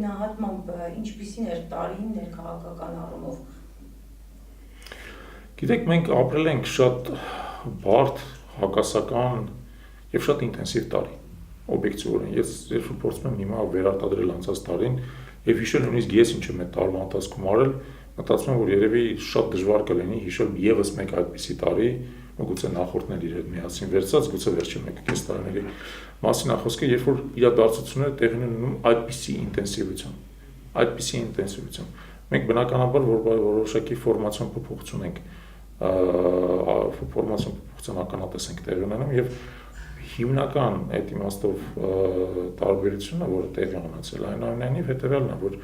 գնահատմամբ ինչպիսին էր տարին ներքաղաքական առումով։ Գիտեք, մենք ապրել ենք շատ բարդ, հակասական եւ շատ ինտենսիվ տարի, օբյեկտիվորեն։ Ես երբ փորձում եմ հիմա վերարտադրել անցած տարին եւ հիշել նույնիսկ ես ինչ եմ այդ տարվա ընթացքում արել, մտածում եմ, որ երևի շատ դժվար կլինի հիշել եւս մեկ այդպիսի տարի, գուցե նախորդներ իր հետ միասին վերցած, գուցե վերջին մեկ կես տարիների մասին ախոսքը, երբ որ իրադարձությունները տեղի են ունենում այդպիսի ինտենսիվություն։ Մենք բնականաբար որոշակի ֆորմացիոն փոփոխություն ենք ականատես ենք տեղի ունենում եւ հիմնական այդ իմաստով տարբերությունը, որը տեղի ունեցել այնուամենայնիվ հետեւյալն է, որ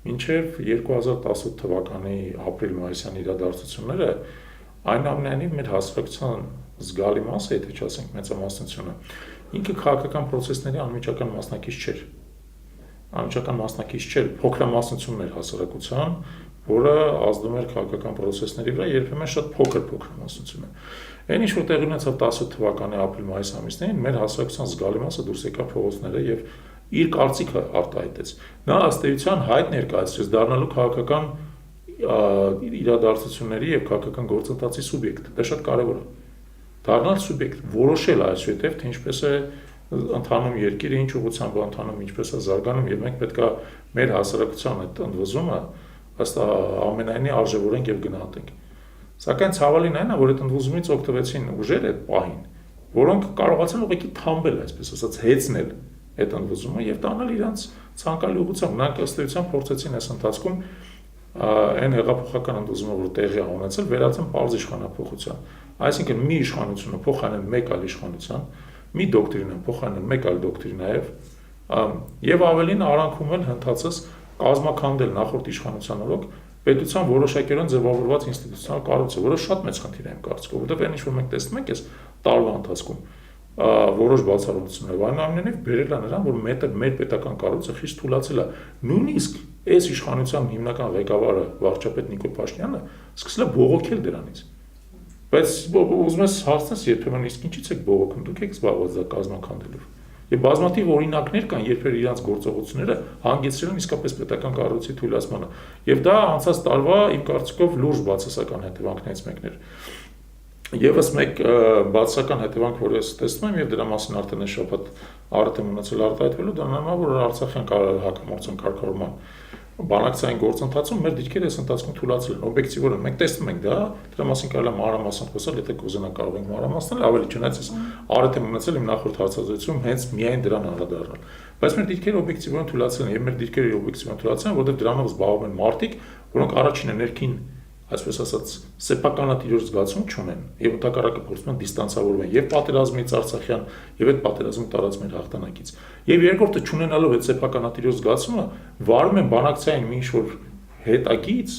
մինչև 2018 թվականի ապրիլ-մայիսյան իրադարձությունները այնուամենայնիվ մեր հասարակության զգալի մասը, եթե չասենք մեծամասնությունը, ինքը քաղաքական process-ների անմիջական մասնակից չէր, փոքրամասնությունն էր հասարակության, որը ազդում էր քաղաքական process-ների վրա, երբեմն շատ փոքր մասնությունը։ Այն ինչ որ տեղի ունեցավ 18 թվականի ապրիլ-մայիս ամիսներին, մեր հասարակության զգալի մասը դուրս եկավ փողոցները եւ իր կարծիքը արտահայտեց։ Նա ըստ էության հայտ ներկայացրեց դառնալու քաղաքական իրադարձությունների եւ քաղաքական գործընթացի սուբյեկտ։ Դա շատ կարեւոր է։ Դառնալ սուբյեկտ, որոշել այսուհետեւ թե ինչպես է ընթանում երկիրը, ինչ ուղղությամբ է ընթանում, ինչպես է զարգանում եւ մենք պետք է մեր հասարակության այդ ընդվզումը ըստ ամենայնի արժևորենք եւ գնահատենք։ Սակայն ցավալին այն է, որ այդ ընդվզումից օգտվեցին ուժերը այդ պահին, որոնք կարողացան ուղղակի թամբել, այսպես ասած, հեծնել այդ ընդվզումը եւ տանել իրանց ցանկալի ուղղությամբ։ Նրանք ըստ էության փորձեցին այս ընթացքում այն հեղափոխական ընդվզումը, որ տեղի է ունեցել, վերածեն պարզ իշխանափոխության։ Այսինքն մի իշխանությունը փոխանեն մեկ այլ իշխանության, մի դոկտրինա փոխանեն մեկ այլ դոկտրինայով եւ ավելին արանքում են հնդածս կազմակերպել նախորդ իշխանության օրոք պետության որոշակերոն ձևավորված ինստիտուցիոնալ կառույցը, որը շատ մեծ խնդիր է իմ կարծիքով, որովհետեւ այն ինչ որ մենք տեսնում ենք, այս տարվա ընթացքում որոշ բացառություններ, այնուամենայնիվ բերել է նրան, որ մեր պետական կառույցը խիստ թուլացել է։ Նույնիսկ այս իշխանության հիմնական ղեկավարը վարչապետ Նիկոլ Փաշինյանը սկսել է բողոքել դրանից։ Բայց ուզում ես հարցնես երբեմն իսկ ինչից եք բողոքում, դուք եք զբաղված դա կազմակերպելով։ Եվ բազմաթիվ օրինակներ կան, երբ իրանց գործողությունները հանգեցրել են իսկապես պետական կառույցի թույլատմանը։ Եւ դա անցած տարվա իմ կարծիքով լուրջ բացասական հետևանքներից մեկն էր։ Եվս մեկ բացասական հետևանք, որ ես տեսնում եմ եւ դրա մասին արդեն այս շաբաթ արդեն ունեցել արտահայտվելու, դա նույնම որ Արցախյան հակամարտության կարգավորման բանակցային գործընթացում մեր դիրքերը այս ընթացքում թուլացել են, օբյեկտիվորեն մենք տեսնում ենք դա, դրա մասին կարելի է մանրամասն խոսել, եթե կուզենանք կարող ենք մանրամասնել, ավելի չնայած ես արդեն ունեցել իմ նախորդ հարցազրույցում հենց միայն դրան անդրադառնալ։ Բայց մեր դիրքերը օբյեկտիվորեն թուլացել են եւ մեր դիրքերը օբյեկտիվորեն թուլացել են, որովհետեւ դրանով զբաղվում են մարդիկ, որոնք առաջինը ներքին այսպես ասած սեփականատիրոջ զգացում չունեն եւ ընդհակառակը փորձում են դիստանցավորվել եւ պատերազմից Արցախյան եւ այդ պատերազմի տարածք մեր հաղթանակից եւ երկրորդը չունենալով այդ սեփականատիրոջ զգացումը վարում են բանակցային մի ինչ-որ հետագից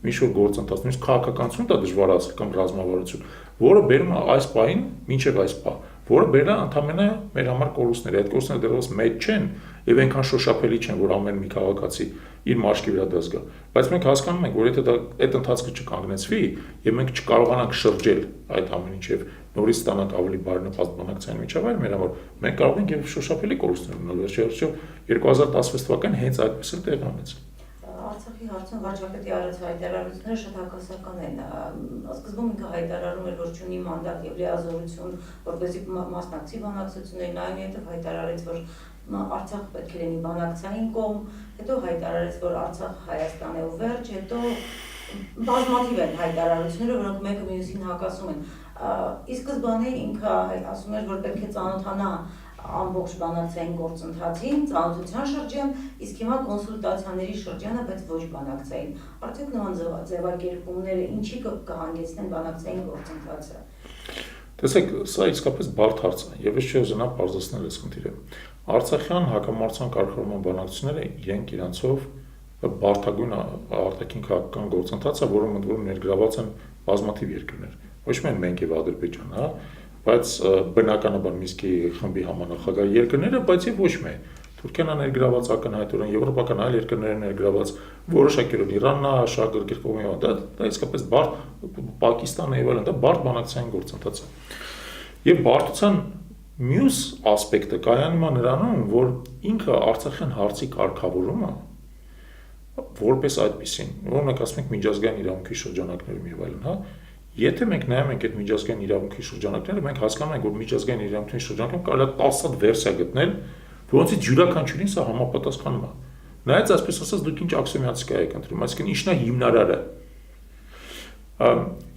մի ինչ-որ գործընթաց, նույնիսկ քաղաքականություն դա դժվար ասել կամ ռազմավարություն, որը բերում է այս պահին մինչեւ այս պահ, որը բերել է ընդամենը մեր համար կորուստներ, այդ կորուստները դեռևս մեծ չեն եւ այնքան շոշափելի չեն, որ ամեն մի քաղաքացի իր մաշկի վրա դա զգա։ Բայց մենք հասկանում ենք, որ եթե դա այդ ընթացքը չկանգնեցվի եւ մենք չկարողանանք շրջել այդ ամեն ինչ եւ նորից ստանանք ավելի բարենպաստ բանակցային միջավայր մեր համար, մենք կարող ենք եւ շոշափելի կորուստներ ունենալ։ Վերջերս 2016 թվականին հենց այդպես էլ տեղի ունեցավ։ Արցախի հարցում վարչապետի Արցախի հայտարարությունները շատ հակասական են։ Սկզբում ինքը հայտարարում էր, որ չունի մանդատ եւ լիազորություն, որպեսզի մասնակցի բանակցություններին, այնուհետեւ հայտարարեց, որ Արցախը պետք է լինի բանակցային կողմ, հետո հայտարարեց, որ Արցախը Հայաստան է ու վերջ, հետո բազմաթիվ են հայտարարությունները, որոնք մեկը մյուսին հակասում են։ Ի սկզբանե ինքը ասում էր, որ պետք է ծանոթանա ամբողջ բանակցային գործընթացին, ծանոթության շրջան, իսկ հիմա կոնսուլտացիաների շրջանը, բայց ոչ բանակցային։ Արդյոք նման ձևակերպումները ինչի կհանգեցնեն բանակցային գործընթացը։ Տեսեք, սա իսկապես բարդ հարց է, եւ ես չուզենա բարձրացնել այս խնդիրը։ Արցախյան հակամարտության կարգավորման բանակցությունները իրենք իրանցով բարդագույն արտաքին քաղաքական գործընթաց է, որում ընդ որում ներգրաված են բազմաթիվ երկրներ։ Ոչ միայն մենք եւ Ադրբեջանը, հա, բայց բնականաբար Մինսկի խմբի համանախագահ երկրները, բայց եւ ոչ միայն Թուրքիան է ներգրաված ակնհայտորեն, եվրոպական այլ երկրներ ներգրաված, որոշակերով Իրանն է, շահագրգիռ կողմի, դա իսկապես բարդ Պակիստանը եւ այլն, դա բարդ բանակցային գործընթաց է։ Եվ բարդության մյուս ասպեկտը կայանում է նրանում, որ ինքը Արցախյան հարցի կարգավորումը որպես այդպեսին, որոնք ասում ենք միջազգային իրավունքի շրջանակներում եւ այլն, հա։ Եթե մենք նայում ենք այդ միջազգային իրավունքի շրջանակները, մենք հասկանում ենք, որ միջազգային իրավունքի շրջանակում կարելի է 10 հատ վերսիա գտնել, որոնցից յուրաքանչյուրին սա համապատասխանում է։ Նայած այսպես ասած դուք ինչ աքսիոմատիկա եք ընտրում, այսինքն ինչն է հիմնարարը։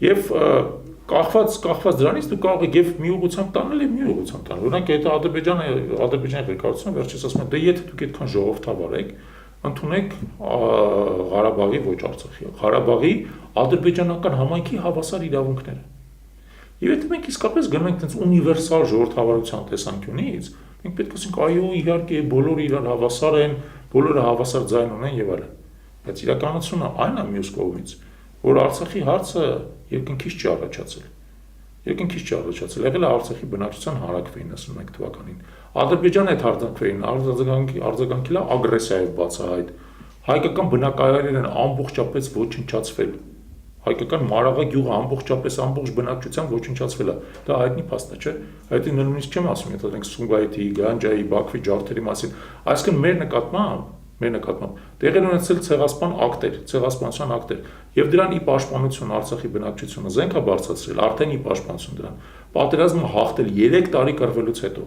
Եվ կախված դրանից դու կարող եք եւ մի ուղղությամբ տանել եւ մի ուղղությամբ տանել։ Օրինակ այդ Ադրբեջանի ղեկավարությունը վերջից ասում է, դե եթե դուք այդքան ժողովրդավար եք, ընդունեք Ղարաբաղի ոչ Արցախի, Ղարաբաղի ադրբեջանական համայնքի հավասար իրավունքները։ Եվ եթե մենք իսկապես գնում ենք այդպես ունիվերսալ ժողովրդավարության տեսանկյունից, մենք պետք է ասենք, այո, իհարկե, բոլորը իրար հավասար են, բոլորը հավասար ձայն ունեն եւ այլն։ Բայց իրականությունը այն է մյուս կողմից, որ Արցախի հարցը երկնքից չի առաջացել։ Երկնքից չի առաջացել, եղել է Արցախի բնակչության հարակվին 91 թվականին։ Ադրբեջանը այդ հարձակվելին արձագանքել է ագրեսիայով բացահայտ։ Հայկական բնակարարներն ամբողջապես ոչնչացվել։ Հայկական Մարաղա գյուղը ամբողջ բնակչության ոչնչացվել է։ Դա հայտնի փաստ է, չէ՞։ Այդ նույնիսկ չեմ ասում, եթե մենք Սումգայիթի, Գանջայի, Բաքվի ջարդերի մասին, այսինքն մեր նկատմամբ տեղի ունեցել ցեղասպան ցեղասպանության ակտեր, եւ դրան ի պաշտպանություն Արցախի բնակչությունը զենք է բարձրացրել, արդեն ի պաշտպանություն դրան։ Պատերազմը հաղթել 3 տարի կռվելուց հետո,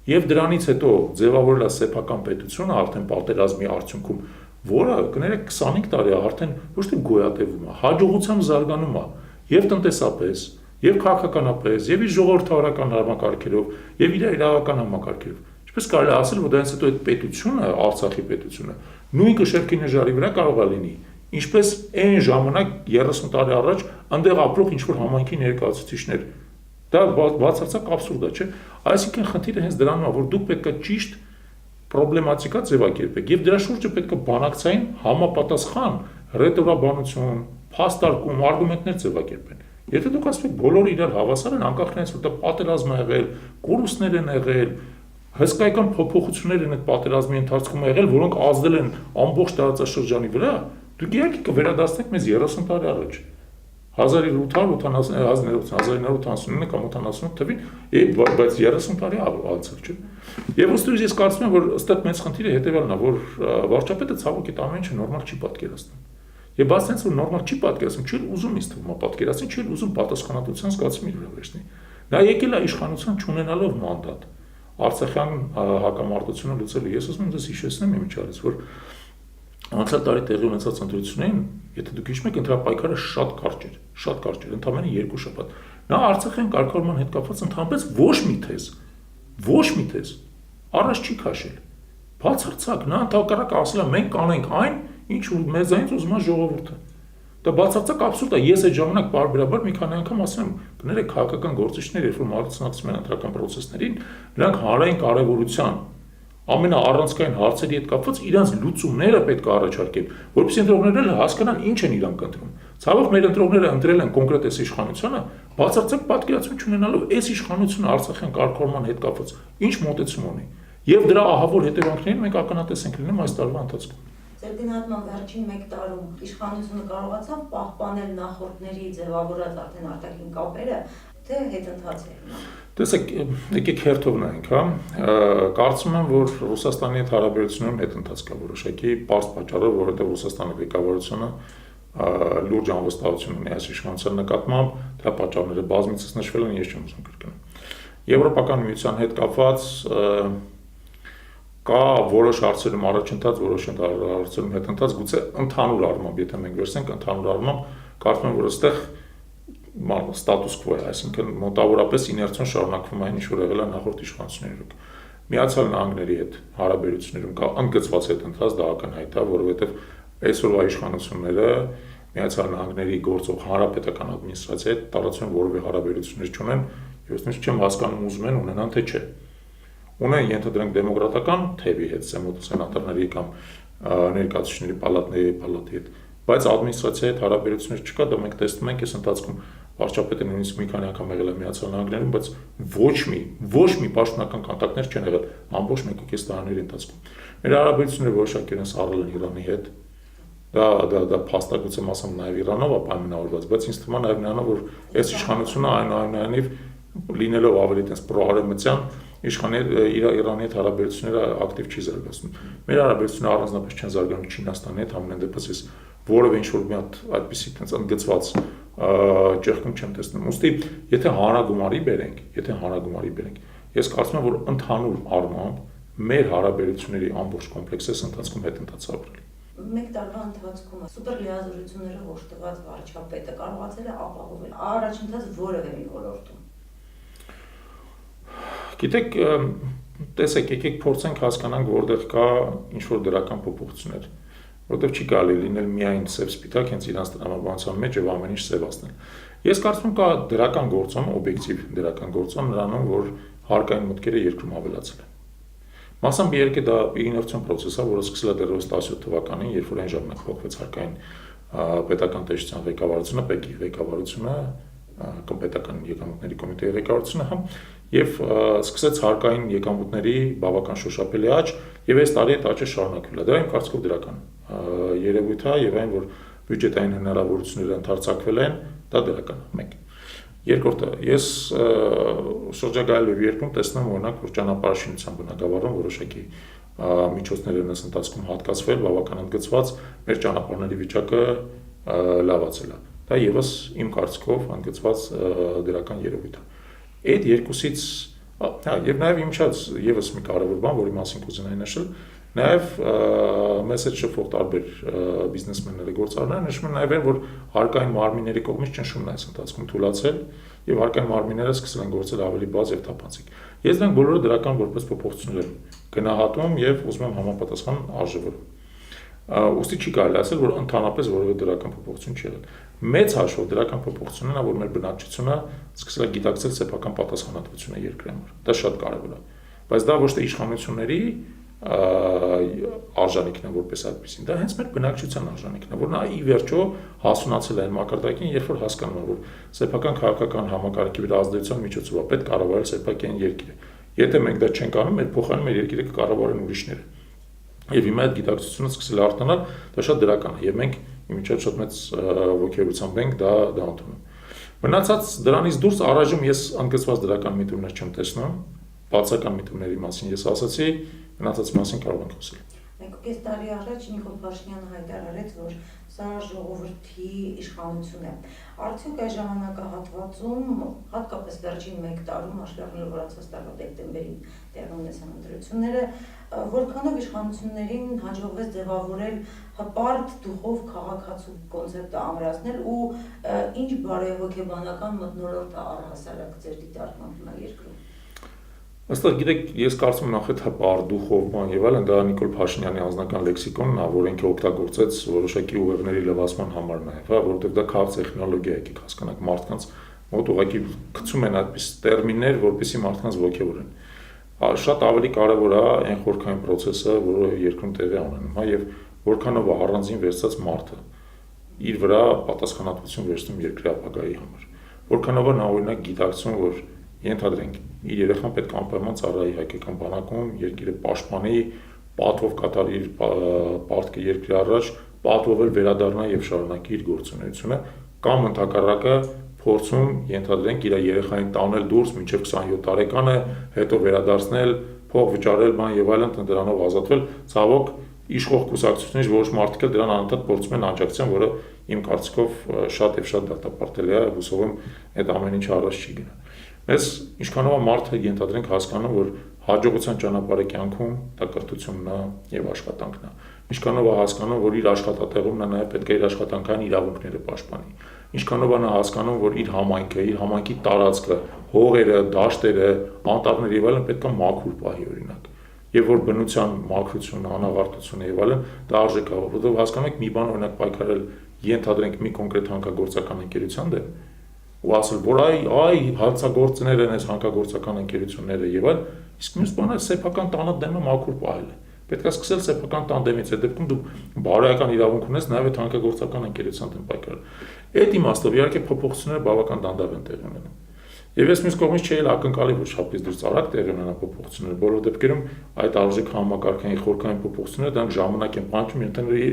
եւ դրանից հետո ձևավորել է սեփական պետությունը արդեն պատերազմի արդյունքում, որը կներեք 25 տարի է արդեն ոչ թե գոյատևում է, հաջողությամբ զարգանում է եւ տնտեսապես, եւ քաղաքականապես, եւ իր ժողովրդավարական համակարգերով, եւ իր իրավական համակարգերով։ Ինչպես կարելի է ասել, որ դրանից հետո այդ պետությունը, Արցախի պետությունը, նույն կշեռքի նժարի վրա կարող է լինի, ինչպես այն ժամանակ 30 տարի առաջ այնտեղ ապրող ինչ-որ համայնքի ներկայացուցիչներ։ Դա բացարձակ աբսուրդ է, չէ՞։ Այսինքն խնդիրը հենց դրանում է, որ դուք պետք է ճիշտ պրոբլեմատիկա ձևակերպեք եւ դրա շուրջը պետք է բանակցային համապատասխան ռետորաբանություն, փաստարկում, արգումենտներ ձևակերպեն։ Եթե դուք ասեք բոլորը իրար հավասար են, անկախ նրանից որ դա պատերազմ է եղել, կորուստներ են եղել, հսկայական փոփոխություններ են այդ պատերազմի ընթացքում եղել, որոնք ազդել են ամբողջ տարածաշրջանի վրա, դուք իհարկե կվերադարձնեք մեզ 30 տարի առաջ 1989 կամ 88 թվին, բայց 30 տարի անցել, չէ։ Եվ ըստ ես կարծում եմ, որ ըստ մեծ խնդիրը հետևյալն է, որ վարչապետը ցավոք այդ ամեն ինչը նորմալ չի պատկերացնում։ Եվ բացի որ նորմալ չի պատկերացնում, չի ուզում ինձ թվում է պատկերացնել, չի ուզում պատասխանատվության զգացում իր վրա վերցնել։ Նա եկել է իշխանության չունենալով մանդատ Արցախյան հակամարտությունը լուծելու։ Ես ուզում եմ ձեզ հիշեցնեմ իմիջիայլոց, որ անցյալ տարի տեղի ունեցած ընտրություններին, եթե դուք հիշում եք, ընտրապայքարը շատ կարճ էր, ընդամենը 2 շաբաթ։ Նա Արցախյան կարգավորման հետ կապված ընդհանրապես ոչ մի թեզ առաջ չի քաշել։ Բացարձակ, նա ընդհակառակը ասել է, մենք կանենք այն, ինչ մեզանից ուզում է ժողովուրդը։ Դա բացարձակ աբսուրդ է։ Ես այդ ժամանակ բարբերաբար մի քանի անգամ ասում եմ, կներեք քաղաքական գործիչներ, երբ որ մասնակցում են ընտրական process-ներին, նրանք հանրային կարևորության ամենաառանցքային հարցերի հետ կապված իրենց լուծումները պետք է առաջարկեն, որովհետեւ ընտրողները հասկանան ինչ են իրանք ընտրում։ Ցավոք մեր ընտրողները ընտրել են կոնկրետ այս իշխանությունը, բացարձակ պատկերացում չունենալով այս իշխանությունը Արցախյան կարգավորման հետ կապված ինչ մոտեցում ունի։ Եվ դրա ահավոր հետևանքներին մենք ականատես ենք լինում այս տարվա ընթացքում։ Ձեր գնահատման վերջին 1 տարում իշխանությունը կարողացավ պահպանել նախորդների ձևավորած արդեն արտաքին կապերը, թե հետընթացի է։ Տեսեք, եկեք հերթով նայենք, հա։ Կարծում եմ, որ Ռուսաստանի հետ հարաբերություններում հետընթաց կա որոշակի պարզ պատճառով, որովհետև Ռուսաստանի ղեկավարությունը լուրջ անվստահություն ունի այս իշխանության նկատմամբ, դրա պատճառները բազմիցս նշվել են, ես չեմ ուզում կրկնել։ Եվրոպական միության հետ կապված կա որոշ հարցերում առաջընթաց, որոշ հարցերում հետընթաց, գուցե ընդհանուր առմամբ, եթե մենք վերցնենք ընդհանուր առմամբ, կարծում եմ, որ այստեղ ստատուս քվո է, այսինքն մոտավորապես իներցիոն շարունակվում է այն, ինչ որ եղել է նախորդ իշխանություններում։ Միացյալ Նահանգների հետ հարաբերություններում կա ընդգծված հետընթաց, դա ակնհայտ է, որովհետև այսօրվա իշխանությունները Միացյալ Նահանգների գործող հանրապետական ադմինիստրացիայի հետ տարածում որևէ հարաբերություններ չունեն, եւ ես չեմ հասկանում ուզում են ունենան թե չէ։ Ունեն ենթադրենք դեմոկրատական թևի հետ, սենատորների կամ ներկայացուցիչների պալատի հետ, բայց ադմինիստրացիայի հետ հարաբերություններ չկա, դա մենք տեսնում ենք այս ընթացքում վարչապետը նույնիսկ մի քանի անգամ եղել է Միացյալ Նահանգներում, բայց ոչ մի պաշտոնական կոնտակտներ չեն եղել ամբողջ 1.5 տարիների ընթացքում։ Մեր հարաբերությունները որոշակի են սառել են Իրանի հետ։ Դա փաստարկություն ասեմ նաև Իրանով է պայմանավորված, բայց ինձ թվում է նաև նրանով, որ այս իշխանությունը այնուամենայնիվ լինելով ավելի տես պրոարևմտյան Իրանի հետ հարաբերությունները ակտիվ չի զարգացնում։ Մեր հարաբերությունները առանձնապես չեն զարգանում Չինաստանի հետ, ամեն դեպս ես որևէ ինչ-որ մի հատ այդպիսի տենց ընդգծված ճեղքում չեմ տեսնում։ Ուստի, եթե հանրագումարի բերենք, ես կարծում եմ, որ ընդհանուր առմամբ մեր հարաբերությունների ամբողջ կոմպլեքսը ընթացքում հետընթաց ապրել։ Մեկ տարվա ընթացքում սուպեր լիազորությունները հոշտված վարչապետը կարողացել է ապահովել առաջընթաց որևէ մի ոլորտում։ Գիտեք, տեսեք, եկեք փորձենք հասկանանք, որտեղ կա ինչ-որ դրական փոփոխություններ, որտեղ չի կարելի լինել միայն սև-սպիտակ, հենց իրանց տրամաբանության մեջ եւ ամեն ինչ սևացնել։ Ես կարծում եմ, կա դրական գործոն, օբյեկտիվ դրական գործոն նրանում, որ հարկային մտքերը երկրում ավելացել են։ Մասամբ իհարկե դա իներցիոն process է, որը սկսել է դեռևս 17 թվականին, երբ որ այն ժամանակ փոխվեց հարկային պետական տեսչության ղեկավարությունը, ՊԵԿ-ի ղեկավարությունը, պետական եկամուտների կոմիտեի ղեկավարությունը, եւ սկսեց հարկային եկամուտների բավական շոշափելի աճ, եւ այս տարի այդ աճը շարունակվել է։ Դա իմ կարծիքով դրական երևույթ է, եւ այն, որ բյուջետային հնարավորությունները ընդարձակվել են, դա դրական է։ Մեկ։ Երկրորդը, ես շրջագայելով երկրում տեսնում օրինակ, որ ճանապարհաշինության բնագավառում որոշակի միջոցներ են ընթացքում հատկացվել, բավական ընդգծված, մեր ճանապարհների վիճակը լավացել է։ Դա եւս իմ կարծիքով ընդգծված դրական երևույթ է։ Այդ երկուսից, եւ նաեւ իմ շատ եւս մի կարևոր բան, որի մասին կուզենայի նշել, նաեւ մեզ հետ շփվող տարբեր բիզնեսմենները, գործարարները նշում են նաեւ, որ հարկային մարմինների կողմից ճնշումն է այս ընթացքում թուլացել եւ հարկային մարմինները սկսել են գործել ավելի բաց եւ թափանցիկ։ Ես դրանք բոլորը դրական որպես փոփոխություններ գնահատում եւ ուզում եմ համապատասխան արժևորում։ Ուստի չի կարելի ասել, որ ընդհանրապես որևէ դրական փոփոխություն չի եղել։ Մեծ հաշվով դրական փոփոխությունն է, որ մեր բնակչությունը սկսել է գիտակցել սեփական պատասխանատվությունը երկրի համար։ Դա շատ կարևոր է։ Բայց դա ոչ թե իշխանությունների արժանիքն է որպես այդպեսին, դա հենց մեր բնակչության արժանիքն է, որ նա ի վերջո հասունացել է այն մակարդակին, երբ որ հասկանում է, որ սեփական քաղաքական համակարգի վրա ազդեցության միջոցով պետք է կառավարել սեփական երկիրը։ Եթե մենք դա չենք անում, մեր փոխարեն մեր երկիրը կկառավարեն ուրիշները։ Եվ հիմա այդ գիտակցությունը սկսել է արտանալ, դա շատ դրական է, եւ մենք իմիջիայլ շատ մեծ ողջերությամբ ենք դա ընդունում։ Մնացած դրանից դուրս առայժմ ես անկցված դրական միտումներ չեմ տեսնում, բացական միտումների մասին ես ասացի, մնացած մասին կարող ենք խոսել։ Մեկ տարի առաջ Նիկոլ Փաշինյանը հայտարարեց, որ սա ժողովրդի իշխանություն է։ Արդյոք այս ժամանակահատվածում, հատկապես վերջին 1 տարում, աշկերտելով որ անցած տարվա դեկտեմբերին տեղի ունեցան ընտրությունները, որքանով իշխանություններին հաջողվեց ձևավորել հպարտ դուխով քաղաքացու կոնցեպտը ամրացնել ու ինչ բարեհոգեբանական մթնոլորտ է առհասարակ ձեր դիտարկմամբ հիմա երկրում։ Այստեղ գիտեք, ես կարծում եմ նախ այդ հպարտ դուխով բան եւ այլն, դա Նիկոլ Փաշինյանի անձնական լեքսիկոնն է, որ ինքը օգտագործեց որոշակի ուղեղների լվացման համար նաեւ, հա, որովհետեւ դա քաղաքտեխնոլոգիա է, եկեք հասկանանք, մարդկանց մոտ ուղղակի գցում են այդպես տերմիններ, որպեսզի մարդկանց ոգևորեն։ Շատ ավելի կարեւոր է այն խորքային process-ը, որը երկրում տեղի ունենում, հա, եւ որքանով է առանձին վերցած մարդը իր վրա պատասխանատվություն վերցնում երկրի ապագայի համար։ Որքանով է նա օրինակ գիտակցում, որ ենթադրենք իր երեխան պետք է անպայման ծառայի հայկական բանակում, երկիրը պաշտպանի, պատվով կատարի իր պարտքը երկրի առաջ, պատվով էլ վերադառնա եւ շարունակի իր գործունեությունը, կամ ընդհակառակը փորձում ենթադրենք իր երեխային տանել դուրս մինչեւ 27 տարեկանը, հետո վերադարձնել, փող վճարել, բան եւ այլն, դրանով ազատվել, ցավոք իշխող կուսակցությունից որոշ մարդիկ էլ դրան անընդհատ փորձում են աջակցության, որը իմ կարծիքով շատ եւ շատ դատապարտելի է, հուսով եմ այդ ամեն ինչը առաջ չի գնա։ Ես ինչքանով է մարդը ենթադրենք հասկանում, որ հաջողության ճանապարհը կյանքում դա կրթությունն է եւ աշխատանքն է։ Ինչքանով է հասկանում, որ իր աշխատատեղում նա նաեւ պետք է իր աշխատանքային իրավունքները պաշտպանի։ Ինչքանով է նա հասկանում, որ իր համայնքի տարածքը, հողերը, դաշտերը, անտառները եւ այլն պետք է մաքուր պահի օրինակ։ Եվ որ բնության մաքրությունը, անաղարտությունը եւ այլն դա արժեք է, որովհետեւ հասկանում եք մի բան օրինակ պայքարել ենթադրենք մի կոնկրետ հանկագործական ընկերության դեմ ու ասել, որ այ հարցագործներ են այս հանկագործական ընկերությունները եւ այլ, իսկ մյուս բանը սեփական տանը դեմը մաքուր պահել է։ Պետք է սկսել սեփական տան դեմից, այդ դեպքում դու բարոյական իրավունք ունես նաեւ այդ հանկագործական ընկերության դեմ պայքարել։ Այդ իմաստով իհարկե փոփոխությունները բավական դանդաղ են տեղի ունենում։ Եվ ես մյուս կողմից չէի ակնկալի, որ շապից դուրս արագ տեղի ունենա փոփոխությունները, բոլոր դեպքերում այդ արժեք համակարգային խորքային փոփոխությունները դրանք ժամանակ են պահանջում,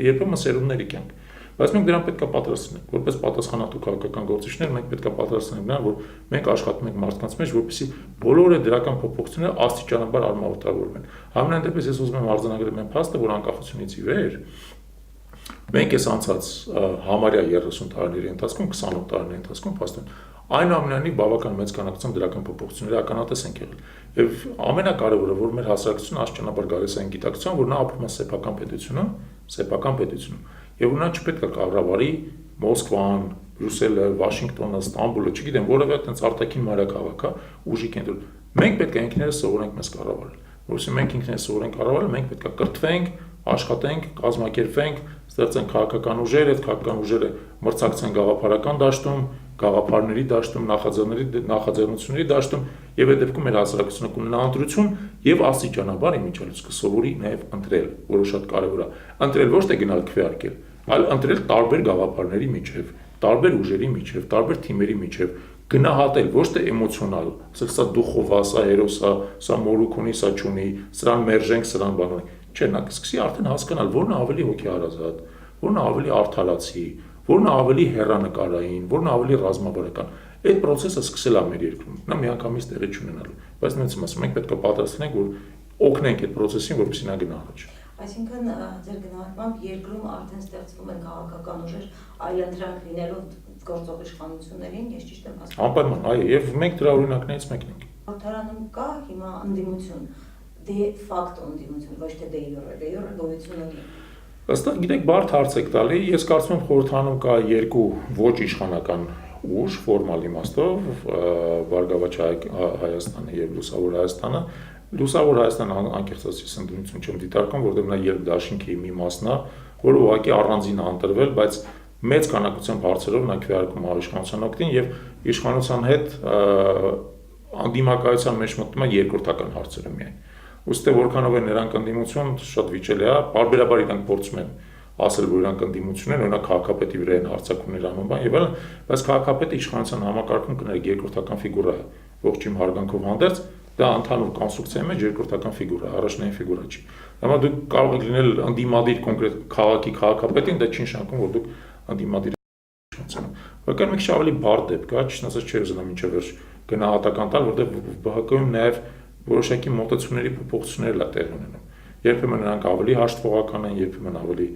երբեմն սերունդների կյանք։ Բայց մենք դրան պետք է պատրաստ լինենք, որպես պատասխանատու քաղաքական գործիչներ, մենք պետք է պատրաստ լինենք նրան, որ մենք աշխատում ենք մարդկանց մեջ, որպեսզի բոլոր դրական փոփոխությունները աստիճանաբար արմատավորվեն։ Համենայն դեպս ես ուզում եմ արձանագրել այն փաստը, որ անկախությունից ի վեր մենք այս անցած համարյա 30 տարիների ընթացքում, 28 տարիների ընթացքում փաստորեն այնուամենայնիվ բավական մեծ քանակությամբ դրական փոփոխությունների ականատես ենք եղել։ Եվ ամենակարևորը, որ մեր հասարակությունը աստիճանաբար գալիս է այն գիտակցության, որ նա ապրում է սեփական պետությունում, եւ նա չպետք է կառավարի Մոսկվան, Բրյուսելը, Վաշինգտոնը, Ստամբուլը, չգիտեմ, որևէ այդպես արտաքին մայրաքաղաք, ուժի կենտրոն։ Մենք պետք է ինքներս սովորենք մեզ կառավարել։ Որովհետեւ մենք ինքներս սովորենք կառավարել, մենք պետք է կրթվենք, աշխատենք, կազմակերպվենք, ստեղծենք քաղաքական ուժեր, այդ քաղաքական ուժերը մրցակցեն գաղափարական դաշտում, գաղափարների դաշտում, նախաձեռնությունների դաշտում, եւ այդ դեպքում մեր հասարակությունը կունենա ընտրություն եւ աստիճանաբար իմիջիալից կսովորի նաեւ ընտրել, որը շատ կարեւոր է։ Ընտրել ոչ թե գնալ քվեարկել, այլ ընտրել տարբեր գաղափարների միջև, տարբեր ուժերի միջև, տարբեր թիմերի միջև, գնահատել ոչ թե էմոցիոնալ, ասել սա դուխով է, սա հերոս է, սա մորուք ունի, սա չունի, սրան մերժենք, սրան բանենք։ Չէ, նա կսկսի արդեն հասկանալ, որն է ավելի հոգեհարազատ, որն է ավելի արդարացի, որն է ավելի հեռանկարային, որն է ավելի ռազմավարական։ Այդ process-ը սկսել է մեր երկրում։ Նա միանգամից տեղի չունենալու։ Բայց նույնիսկ ասում ենք պետք է պատրաստ լինենք, որ օգնենք այդ process-ին, որպեսզի նա գնա առաջ։ Այսինքն ձեր գնահատմամբ երկրում արդեն ստեղծվում են քաղաքական ուժեր այլընտրանք լինելու գործող իշխանություններին, ես ճիշտ եմ հասկանում։ Անպայման, այո, եւ մենք դրա օրինակներից մեկն ենք։ Խորհրդարանում կա հիմա ընդդիմություն, դե ֆակտո ընդդիմություն, ոչ թե դե յուրե գոյություն ունի։ Ըստ գիտեք, բարդ հարց եք տալի, ես կարծում եմ խորհրդարանում կա երկու ոչ իշխանական ուժ, ֆորմալ իմաստով, Բարգավաճ Հայաստանը եւ Լուսավոր Հայաստանը։ Լուսավոր Հայաստանը անկեղծ ասած ընդդիմություն չեմ դիտարկում, որովհետեւ նա երկդաշինքի մի մասն է, որը ուղղակի առանձին է ընտրվել, բայց մեծ քանակությամբ հարցերով նա քվեարկում է իշխանության օգտին եւ իշխանության հետ անդիմակայության մեջ մտնում է երկրորդական հարցերը միայն։ Ուստի որքանով են նրանք ընդդիմություն, շատ վիճելի է, բարբերաբար իրանք փորձում են ասել, որ իրանք ընդդիմություն են, օրինակ քաղաքապետի վրա են հարձակումներ անում բան եւ այլն, բայց քաղաքապետը իշխանության համակարգում կներեք երկրորդական ֆիգուրա է, ողջույն հարգանքով հանդերձ, դա ընդհանուր կոնստրուկցիայի մեջ երկրորդական ֆիգուրա, առաջնային ֆիգուրա չի։ Հիմա դուք կարող եք լինել ընդդիմադիր կոնկրետ քաղաքի քաղաքապետին, դա չի նշանակում, որ դուք ընդդիմադիր իշխանության։ Բայց մի քիչ ավելի բարդ դեպք է, ճիշտ ասած չէ ուզենամ մինչև վերջ գնահատական տալ, որտեղ ԲՀԿ-ում նաեւ որոշակի մոտեցումների փոփոխություններ է տեղի ունենում։ Երբեմն նրանք ավելի հաշտվողական են, երբեմն ավելի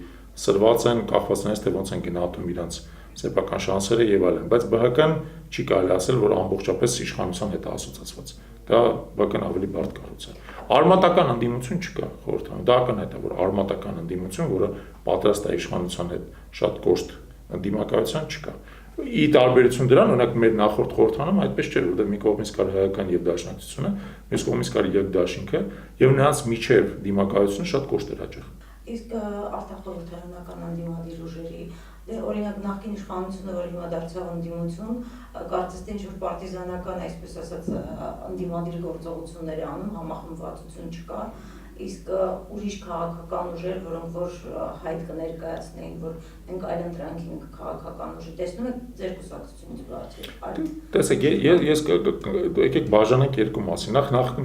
սրված են, կախված նրանից թե ոնց են գնահատում իրենց սեփական շանսերը եւ այլն, բայց ԲՀԿ-ն չի կարելի ասել, որ ամբողջապես իշխանության հետ է ասոցացված։ Դա ԲՀԿ-ն ավելի բարդ կառույց է։ Արմատական ընդդիմություն չկա խորհրդարանում։ Դա ակնհայտ է, որ արմատական ընդդիմություն, որը պատրաստ է իշխանության հետ շատ կոշտ ընդդիմակայության չկա։ Ի տարբերություն դրան, օրինակ մեր նախորդ խորհրդարանում այդպես չէր, որտեղ մի կողմից կար հայական եւ դաշնակցությունը, մյուս կողմից կար երկդաշինքը եւ նրանց միջև դիմակայությունը շատ կոշտ էր հաճախ։ Իսկ արտախորհրդարանական ընդդիմադիր ուժերի, դե օրինակ նախկին իշխանությունը, որ հիմա դարձավ ընդդիմություն, կարծես թե ինչ-որ պարտիզանական, այսպես ասած, ընդդիմադիր գործողություններ անում, համախմբվածություն չկա, իսկ ուրիշ քաղաքական ուժեր, որոնք որ հայտ կներկայացնեին, որ մենք այլընտրանք ենք քաղաքական ուժի, տեսնում եք ձեր կուսակցությունից բացի։ Տեսեք, ես եկեք բաժանենք երկու մասի։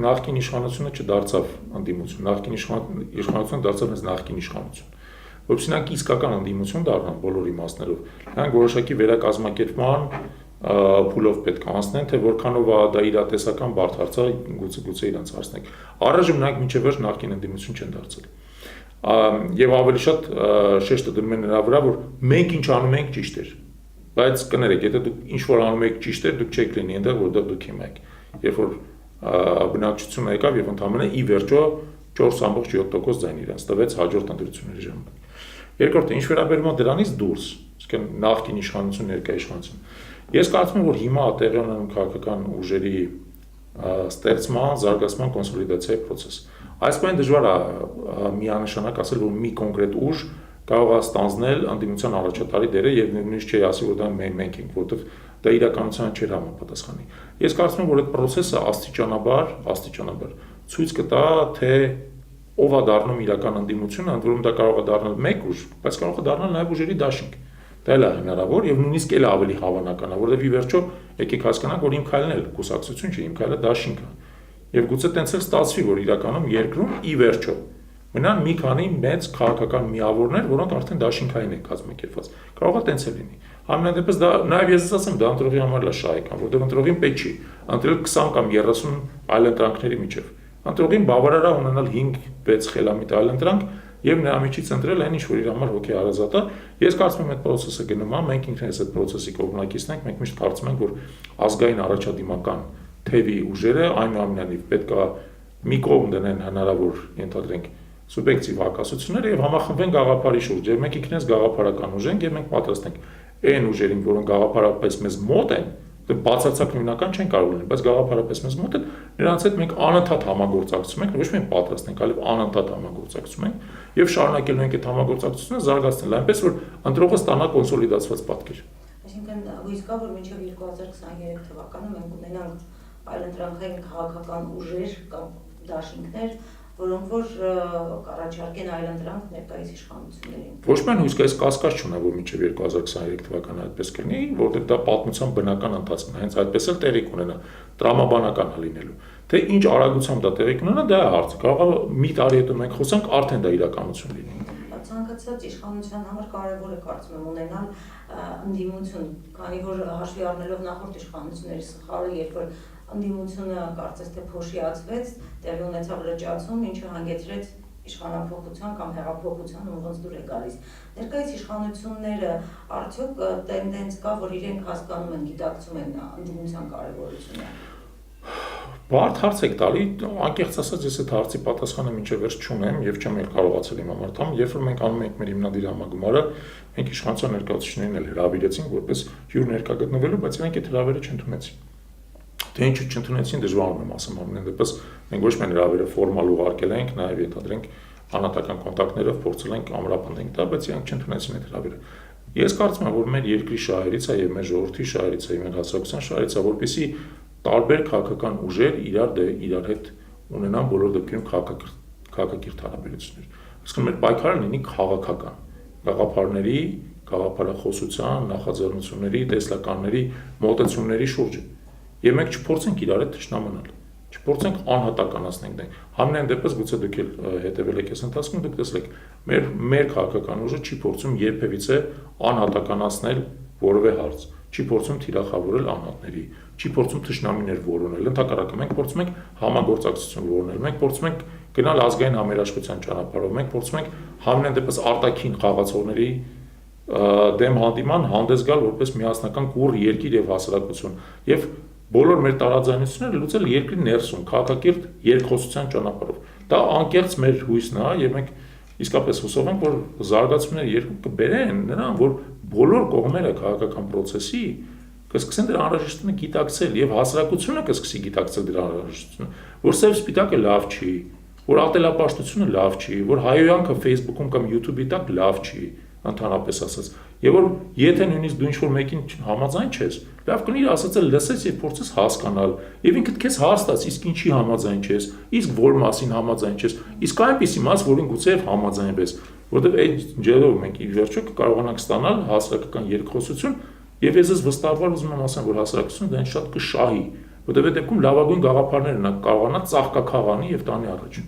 Նախկին իշխանությունը չդարձավ ընդդիմություն, նախկին իշխանությունը դարձավ մեզ նախկին իշխանություն։ Որովհետեւ նրանք իսկական ընդդիմություն դառնան բոլոր իմաստներով։ Նրանք որոշակի վերակազմակերպման փուլով պետք է անցնեն, թե որքանով է դա իրատեսական բարդ հարց է, գուցե իրանց հարցնենք։ Առայժմ նրանք մինչև վերջ նախկին ընդդիմություն չեն դարձել։ Եվ ավելի շատ շեշտը դնում են նրա վրա, որ մենք ինչ անում ենք ճիշտ էր։ Բայց կներեք, եթե դուք ինչ որ անում եք ճիշտ էր, դուք չեք լինի այնտեղ, որտեղ դուք հիմա եք։ Երբ որ բնակչությունը եկավ եւ ընդհանրապես ի վերջո 4.7% ձայն իրենց տվեց հաջորդ ընտրությունների ժամանակ։ Երկրորդը, ինչ վերաբերում է դրանից դուրս, իսկ նախկին իշխանություն, ներկա իշխանություն։ Ես կարծում եմ, որ հիմա տեղի ունենում քաղաքական ուժերի ստեղծման, զարգացման, կոնսոլիդացիայի process։ Այս բանը դժվար է միանշանակ ասել, որ մի կոնկրետ ուժ կարող է ստանձնել ընդդիմության առաջատարի դերը եւ նույնիսկ չի ասի, որ դա մենք ենք, որովհետեւ դա իրականությանը չէր համապատասխանի։ Ես կարծում եմ, որ այդ process-ը աստիճանաբար ցույց կտա, թե ով է դառնում իրական ընդդիմությունը, ընդ որում դա կարող է դառնալ մեկ ուժ, բայց կարող է դառնալ նաեւ ուժերի դաշինք։ Դա էլ է հնարավոր եւ նույնիսկ էլ ավելի հավանական է, որովհետեւ ի վերջո եկեք հասկանանք, որ իմ քայլն էլ կուսակցություն չէ, իմ քայլը դաշինք է։ Եվ գուցե տենց էլ ստացվի, որ իրականում երկրում ի վերջո Մնան մի քանի մեծ քաղաքական միավորներ, որոնք արդեն դաշինքային են կազմակերպված։ Կարող է տենց էլ լինի։ Ամեն դեպս դա նաև ես ասեմ, դա ընտրողի համար լավ շահեկան, որտեղ ընտրողին պետք չի ընտրել 20 կամ 30 այլընտրանքների միջև։ Ընտրողին բավարար է ունենալ 5-6 խելամիտ այլընտրանք եւ նրա միջից ընտրել այն ինչ որ իր համար հոգի հարազատ է։ Ես կարծում եմ այդ process-ը գնում է, մենք ինքներս այդ process-ի կողմնակիցն ենք, մենք միշտ կարծում ենք, որ ազգային առաջադիմական թևի ուժերը այնուամենայնիվ պետք է մի կողմ դնեն հնարավոր ենթադրենք սուբյեկտիվ հակասությունները եւ համախմբվեն գաղափարի շուրջ։ Եվ մենք ինքներս գաղափարական ուժ ենք եւ մենք պատրաստ ենք այն ուժերին, որոնք գաղափարապես մեզ մոտ են, բացարձակ նույնական չեն կարող լինել, բայց գաղափարապես մեզ մոտ են, նրանց հետ մենք անընդհատ համագործակցում ենք, ոչ միայն պատրաստ ենք, այլև անընդհատ համագործակցում ենք եւ շարունակելու ենք այդ համագործակցությունը զարգացնել, այնպես որ ընտրողը ստանա կոնսոլիդացված պատկեր։ Այսինքն հույս կա, որ մինչև 2023 թվականը մենք ունենանք այլընտրանքային քաղաքական ուժեր կամ դաշինքներ, որոնք որ կառաջարկեն այլընտրանք ներկայիս իշխանություններին։ Ոչ միայն հույս կա, ես կասկած չունեմ, որ մինչև 2023 թվականը այդպես կլինի, որովհետև դա պատմության բնական ընթացքն է, հենց այդպես էլ տեղի կունենա, տրամաբանական է լինելու։ Թե ինչ արագությամբ դա տեղի կունենա, դա է հարցը։ Կարող է մի տարի հետո մենք խոսանք, արդեն դա իրականություն լինի։ Ցանկացած իշխանության համար կարևոր է կարծում եմ ունենալ ընդդիմություն, քանի որ հաշվի առնելով նախորդ իշխանությունների սխալը, երբ որ ընդդիմությունը կարծես թե փոշիացվեց, տեղի ունեցավ լճացում, ինչը հանգեցրեց իշխանափոխության կամ հեղափոխության ու ոնց դուր է գալիս։ Ներկայիս իշխանությունները արդյոք տենդենց կա, որ իրենք հասկանում են, գիտակցում են ընդդիմության կարևորությունը։ Բարդ հարց եք տալի, անկեղծ ասած ես այդ հարցի պատասխանը մինչև վերջ չունեմ եւ չեմ էլ կարողացել իմ համար տամ, երբ որ մենք անում ենք մեր հիմնադիր համագումարը, մենք իշխանության ներկայացուցիչներին էլ հրավիրեցինք, որպես հյուր ներկա գտնվելու, բայց իրենք այդ հրավերը չընդունեցին։ Թե ինչու չընդունեցին, դժվարում եմ ասեմ, ամեն դեպս մենք ոչ միայն հրավերը ֆորմալ ուղարկել ենք, նաեւ ենթադրենք անհատական կոնտակտներով փորձել ենք ամրապնդենք դա, բայց իրենք չընդունեցին այդ հրավերը։ Ես կարծում եմ, որ մեր երկրի շահերից է եւ մեր ժողովրդի շահերից է, մեր հասարակության շահերից է, որպեսզի տարբեր քաղաքական ուժեր իրար հետ ունենան բոլոր դեպքերում քաղաքակիրթ հարաբերություններ։ Այսինքն մեր պայքարը լինի քաղաքական, գաղափարների, գաղափարախոսության, նախաձեռնությունների, տեսլականների, մոտեցումների շուրջ։ Եվ մենք չփորձենք իրար հետ թշնամանալ, չփորձենք անհատականացնել դենք։ Համենայն դեպս գուցե դուք էլ հետևել եք այս ընթացքում, դուք տեսեք, մեր քաղաքական ուժը չի փորձում երբևիցե անհատականացնել որևէ հարց, չի փորձում թիրախավորել անհատների, չի փորձում թշնամիներ որոնել, ընդհակառակը մենք փորձում ենք համագործակցություն որոնել, մենք փորձում ենք գնալ ազգային համերաշխության ճանապարհով, մենք փորձում ենք համենայն դեպս արտաքին խաղացողների դեմ հանդիման հանդես գալ որպես միասնական կուռ երկիր եւ հասարակություն եւ բոլոր մեր տարաձայնությունները լուծել երկրի ներսում քաղաքակիրթ երկխոսության ճանապարհով։ Դա անկեղծ մեր հույսն է եւ մենք իսկապես հուսով ենք, որ զարգացումները երկու կբերեն նրան, որ բոլոր կողմերը քաղաքական process-ի կսկսեն դրա անհրաժեշտությունը գիտակցել եւ հասարակությունը կսկսի գիտակցել դրա անհրաժեշտությունը, որ սև սպիտակը լավ չի, որ ատելապաշտությունը լավ չի, որ հայոյանքը Facebook-ում կամ YouTube-ի տակ լավ չի, ընդհանրապես ասած, եւ որ եթե նույնիսկ դու ինչ-որ մեկին համաձայն չես, լավ կլինի ասածը լսես եւ փորձես հասկանալ, եւ ինքդ քեզ հաստատես, իսկ ինչի համաձայն չես, իսկ որ մասին համաձայն չես, իսկ այնպիսի մաս, որին գուցե համաձայնվես, որովհետեւ այդ ջերով մենք ի վերջո կկարողանանք ստանալ հասարակական երկխոսություն, եւ ես վստահաբար ուզում եմ ասեմ, որ հասարակությունը դա շատ կշահի, որովհետեւ այդ դեպքում լավագույն գաղափարներն կարողանա ծաղկակաղանի եւ տանի առաջ։